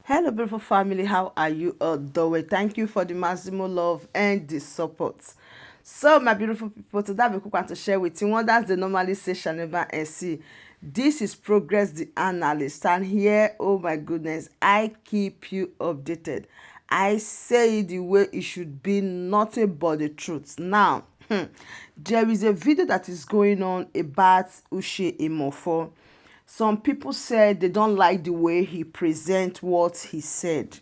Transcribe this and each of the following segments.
Hello, beautiful family. How are you all doing? Thank you for the maximum love and the support. So, my beautiful people, today I'm going to share with you what that's the normally say Shaneba and see. This is Progress the Analyst, and here, oh my goodness, I keep you updated. I say it the way it should be, nothing but the truth. Now, there is a video that is going on about Uche Mefor. Some people said they don't like the way he present what he said.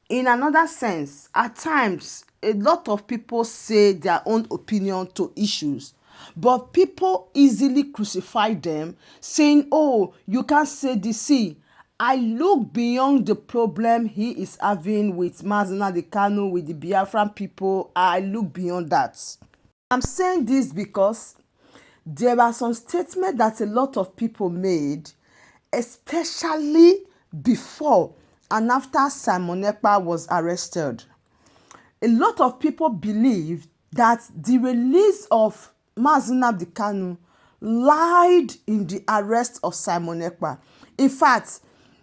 In another sense, at times, a lot of people say their own opinion to issues, but people easily crucify them, saying, oh, you can't say this. See, I look beyond the problem he is having with Mazina Kanu, with the Biafran people. I look beyond that. I'm saying this because there are some statements that a lot of people made, especially before and after Simon Ekpa was arrested. A lot of people believe that the release of Mazina Kanu lied in the arrest of Simon Ekpa. In fact,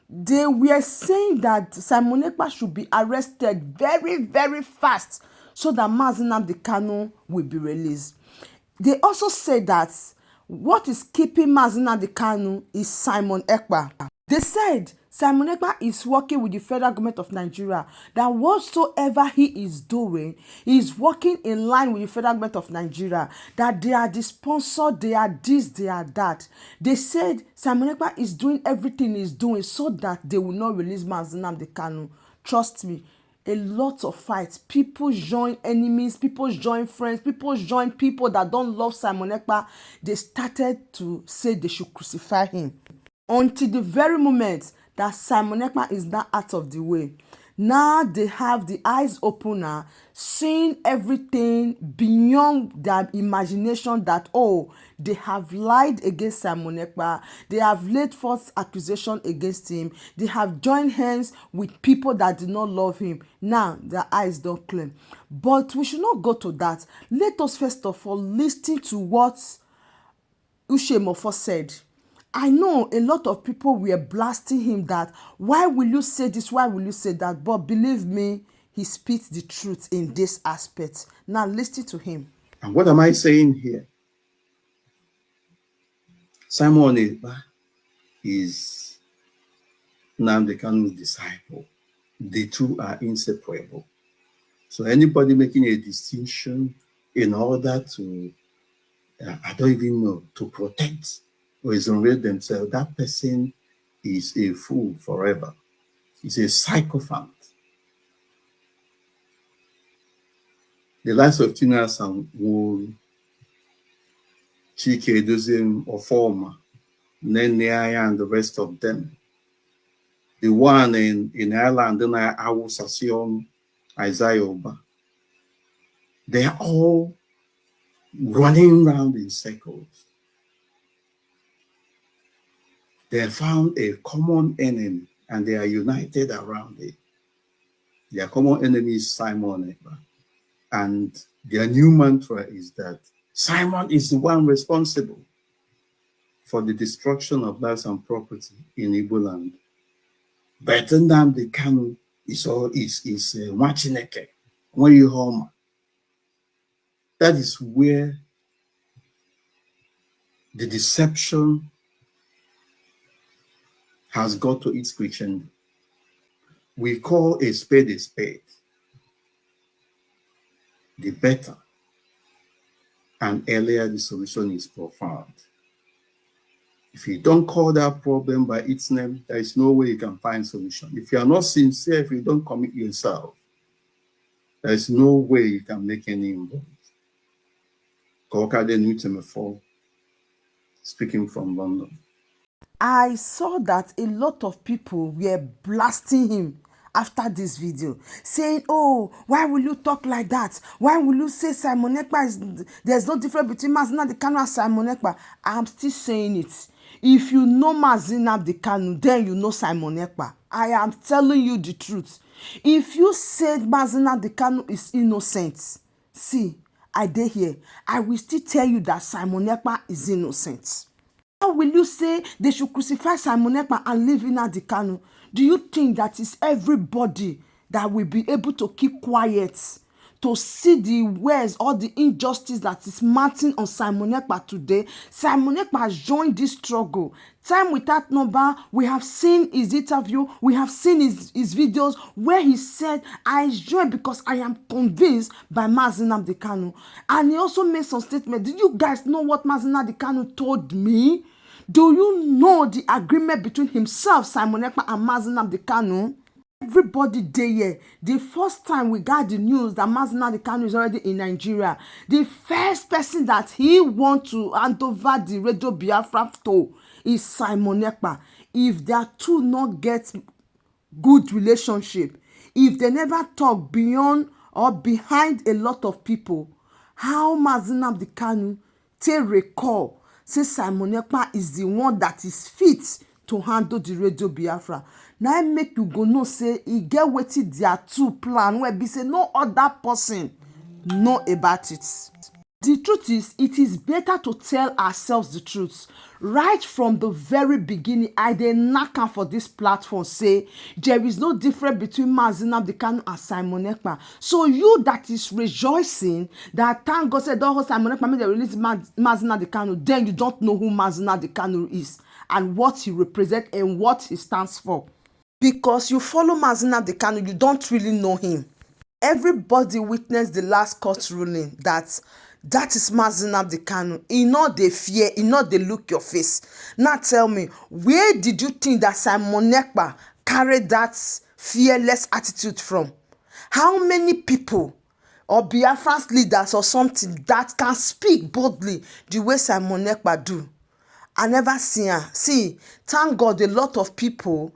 they were saying that Simon Ekpa should be arrested very, very fast so that Mazina Kanu will be released. They also say that what is keeping Mazina Kanu is Simon Ekpa. They said Simon Ekpa is working with the federal government of Nigeria, that whatsoever he is doing, he is working in line with the federal government of Nigeria, that they are the sponsor, they are this, they are that. They said Simon Ekpa is doing everything he's doing so that they will not release Mazina Kanu. Trust me, a lot of fights. People join enemies, people join friends, people join people that don't love Simon Ekpa. They started to say they should crucify him. Until the very moment that Simon Ekpa is now out of the way. Now they have the eyes opener, seeing everything beyond their imagination, that, oh, they have lied against Simon Ekpa, they have laid false accusation against him, they have joined hands with people that did not love him. Now their eyes don't clear. But we should not go to that. Let us first of all listen to what Uche Mefor said. I know a lot of people were blasting him that, why will you say this, why will you say that? But believe me, he speaks the truth in this aspect. Now listen to him. And what am I saying here? Simon Ekpa is Nnamdi Kanu's disciple. The two are inseparable. So anybody making a distinction in order to, I don't even know, to protect or exonerate themselves, that person is a fool forever. He's a psychopath. The likes of Tina Samwolu, Chike Edoziem, Oforma, Neneaya, and the rest of them. The one in Ireland, then Awu Sasion, Isaiah Oba. They are all running around in circles. They have found a common enemy and they are united around it. Their common enemy is Simon Ekpa. And their new mantra is that Simon is the one responsible for the destruction of lives and property in Igbo land. But Nnamdi Kanu is Machineke, Homa. That is where the deception has got to its crescendo. We call a spade a spade. The better and earlier the solution is profound. If you don't call that problem by its name, there is no way you can find solution. If you are not sincere, if you don't commit yourself, there is no way you can make any involvement. Kokade Uche Mefor, speaking from London. I saw that a lot of people were blasting him after this video, saying, oh, why will you talk like that? Why will you say Simon Ekpa is, there's no difference between Mazina Kanu and Simon Ekpa? I'm still saying it. If you know Mazina Kanu, then you know Simon Ekpa. I am telling you the truth. If you said Mazina Kanu is innocent, see, I dey here, I will still tell you that Simon Ekpa is innocent. How will you say they should crucify Simon Ekpa and leave Nnamdi Kanu? Do you think that is everybody that will be able to keep quiet to see the ways or the injustice that is mounting on Simon Ekpa today? Simon Ekpa has joined this struggle. Time without number, we have seen his interview, we have seen his videos where he said, I joined because I am convinced by Mazi Nnamdi Kanu. And he also made some statement. Do you guys know what Mazi Nnamdi Kanu told me? Do you know the agreement between himself, Simon Ekpa, and Mazi Nnamdi Kanu? Everybody there, the first time we got the news that Mazi Nnamdi Kanu is already in Nigeria, the first person that he want to hand over the Radio Biafra to is Simon Ekpa. If their two not get good relationship, if they never talk beyond or behind a lot of people, how Mazi Nnamdi Kanu take recall say Simon Ekpa is the one that is fit to handle the Radio Biafra? Now I make you go know say e get wetin their two plan where be say no other person know about it. The truth is, it is better to tell ourselves the truth. Right from the very beginning, I dey knack am for this platform say there is no difference between Mazi Nnamdi Kanu and Simon Ekpa. So you that is rejoicing that thank God said don't hold Simon Ekpa, make they release Mazi Nnamdi Kanu, then you don't know who Mazi Nnamdi Kanu is and what he represents and what he stands for. Because you follow Mazi Nnamdi Kanu, you don't really know him. Everybody witnessed the last court ruling that is Mazi Nnamdi Kanu. E no dey fear, e no dey look your face. Now tell me, where did you think that Simon Ekpa carried that fearless attitude from? How many people or Biafran leaders or something that can speak boldly the way Simon Ekpa do? I never see her. See, thank God a lot of people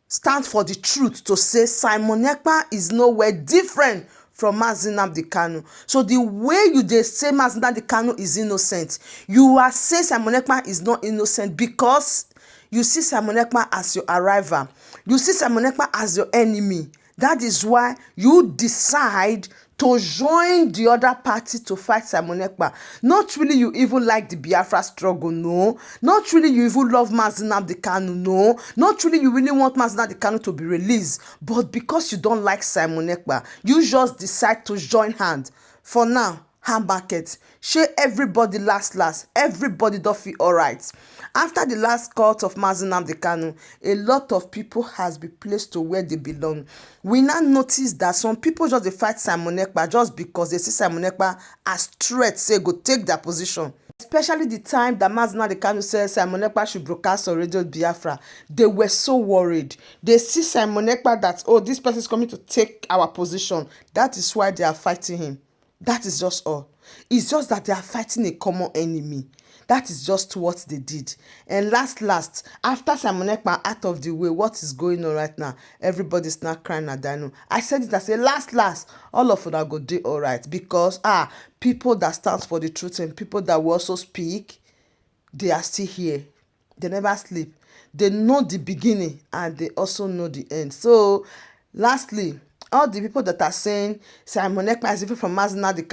stand for the truth to say Simon Ekpa is nowhere different from Mazi Nnamdi Kanu. So the way you dey say Mazi Nnamdi Kanu is innocent, you are saying Simon Ekpa is not innocent because you see Simon Ekpa as your arrival. You see Simon Ekpa as your enemy. That is why you decide to join the other party to fight Simon Ekpa. Not really you even like the Biafra struggle, no. Not really you even love Mazi Nnamdi Kanu, no. Not really you really want Mazi Nnamdi Kanu to be released. But because you don't like Simon Ekpa, you just decide to join hand. For now, hand market. Shey everybody last, everybody don't feel alright. After the last court of Mazi Nnamdi Kanu, a lot of people has been placed to where they belong. We now notice that some people just dey fight Simon Ekpa just because they see Simon Ekpa as threat, say go take their position. Especially the time that Mazi Nnamdi Kanu said Simon Ekpa should broadcast on Radio Biafra, they were so worried. They see Simon Ekpa that, oh, this person is coming to take our position. That is why they are fighting him. That is just all. It's just that they are fighting a common enemy. That is just what they did. And last, after Simon Ekpa out of the way, what is going on right now? Everybody's not crying at Dino. I said it, I say last, all of them go do all right. Because people that stand for the truth and people that will also speak, they are still here. They never sleep. They know the beginning and they also know the end. So, lastly, all the people that are saying Simon Ekpa is different from Mazi Nnamdi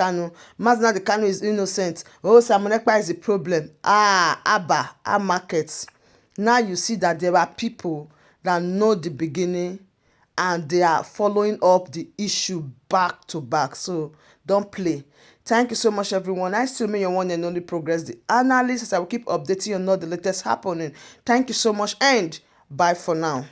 Kanu is innocent. Oh, Simon Ekpa is the problem. Market. Now you see that there are people that know the beginning and they are following up the issue back to back. So don't play. Thank you so much, everyone. I still mean your one and only Progress the Analyst, as I will keep updating you on all the latest happening. Thank you so much and bye for now.